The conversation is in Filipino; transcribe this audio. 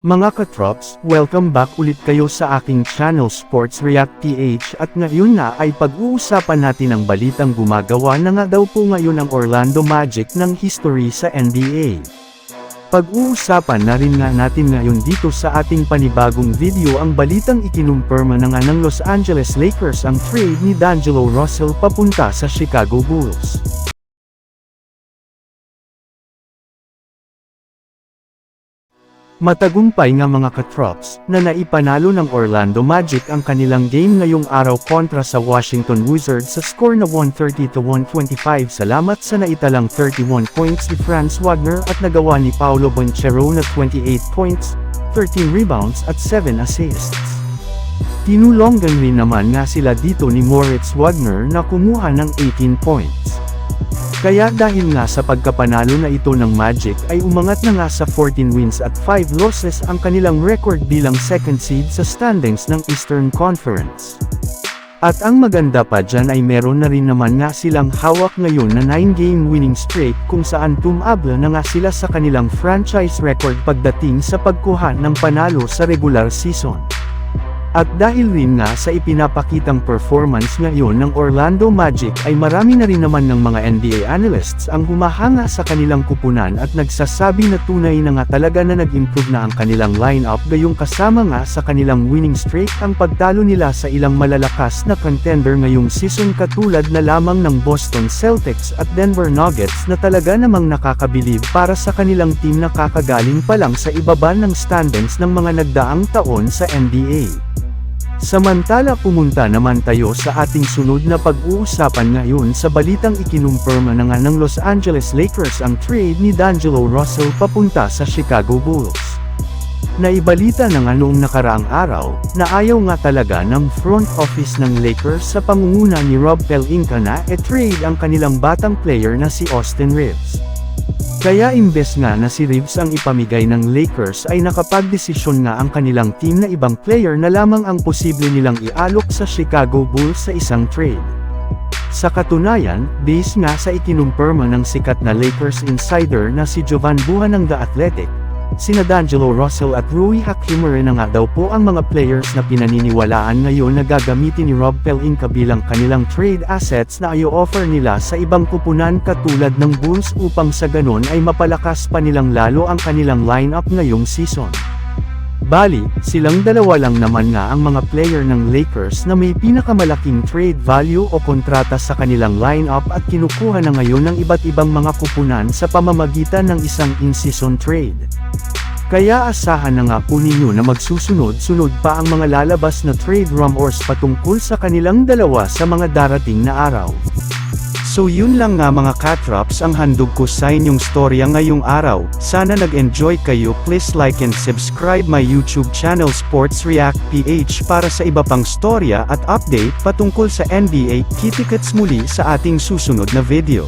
Mga katrops, welcome back ulit kayo sa aking channel Sports React PH at ngayon na ay pag-uusapan natin ang balitang gumagawa na nga daw po ngayon ang Orlando Magic ng history sa NBA. Pag-uusapan na rin nga natin ngayon dito sa ating panibagong video ang balitang ikinumpirma na nga ng Los Angeles Lakers ang trade ni D'Angelo Russell papunta sa Chicago Bulls. Matagumpay nga mga katrops, na naipanalo ng Orlando Magic ang kanilang game ngayong araw kontra sa Washington Wizards sa score na 130-125 salamat sa naitalang 31 points ni Franz Wagner at nagawa ni Paolo Banchero na 28 points, 13 rebounds at 7 assists. Tinulongan rin naman nga sila dito ni Moritz Wagner na kumuha ng 18 points. Kaya dahil nga sa pagkapanalo na ito ng Magic ay umangat na nga sa 14 wins at 5 losses ang kanilang record bilang second seed sa standings ng Eastern Conference. At ang maganda pa dyan ay meron na rin naman nga silang hawak ngayon na 9-game winning streak kung saan tumabla na nga sila sa kanilang franchise record pagdating sa pagkuha ng panalo sa regular season. At dahil rin nga sa ipinapakitang performance ngayon ng Orlando Magic ay marami na rin naman ng mga NBA analysts ang humahanga sa kanilang kupunan at nagsasabi na tunay na nga talaga na nag-improve na ang kanilang lineup gayong kasama nga sa kanilang winning streak ang pagtalo nila sa ilang malalakas na contender ngayong season katulad na lamang ng Boston Celtics at Denver Nuggets na talaga namang nakakabilib para sa kanilang team na kakagaling pa lang sa ibaba ng standings ng mga nagdaang taon sa NBA. Samantala pumunta naman tayo sa ating sunod na pag-uusapan ngayon sa balitang ikinumpirma na nga ng Los Angeles Lakers ang trade ni D'Angelo Russell papunta sa Chicago Bulls. Naibalita na nga noong nakaraang araw, na ayaw nga talaga ng front office ng Lakers sa pangunguna ni Rob Pelinka na trade ang kanilang batang player na si Austin Reeves. Kaya imbes nga na si Reeves ang ipamigay ng Lakers ay nakapagdesisyon nga ang kanilang team na ibang player na lamang ang posible nilang ialok sa Chicago Bulls sa isang trade. Sa katunayan, base nga sa ikinumpirma ng sikat na Lakers insider na si Jovan Buha ng The Athletic, sina D'Angelo Russell at Rui Hachimura na nga daw po ang mga players na pinaniniwalaan ngayon na gagamitin ni Rob Pelinka bilang kanilang trade assets na i-offer nila sa ibang kupunan katulad ng Bulls upang sa ganon ay mapalakas pa nilang lalo ang kanilang lineup ngayong season. Bali, silang dalawa lang naman nga ang mga player ng Lakers na may pinakamalaking trade value o kontrata sa kanilang lineup at kinukuha na ngayon ng iba't ibang mga kupunan sa pamamagitan ng isang in-season trade. Kaya asahan na nga po ninyo na magsusunod-sunod pa ang mga lalabas na trade rumors patungkol sa kanilang dalawa sa mga darating na araw. So yun lang nga mga katrops ang handog ko sa inyong storya ngayong araw. Sana nag-enjoy kayo. Please like and subscribe my YouTube channel Sports React PH para sa iba pang storya at update patungkol sa NBA. Kita-kits muli sa ating susunod na video.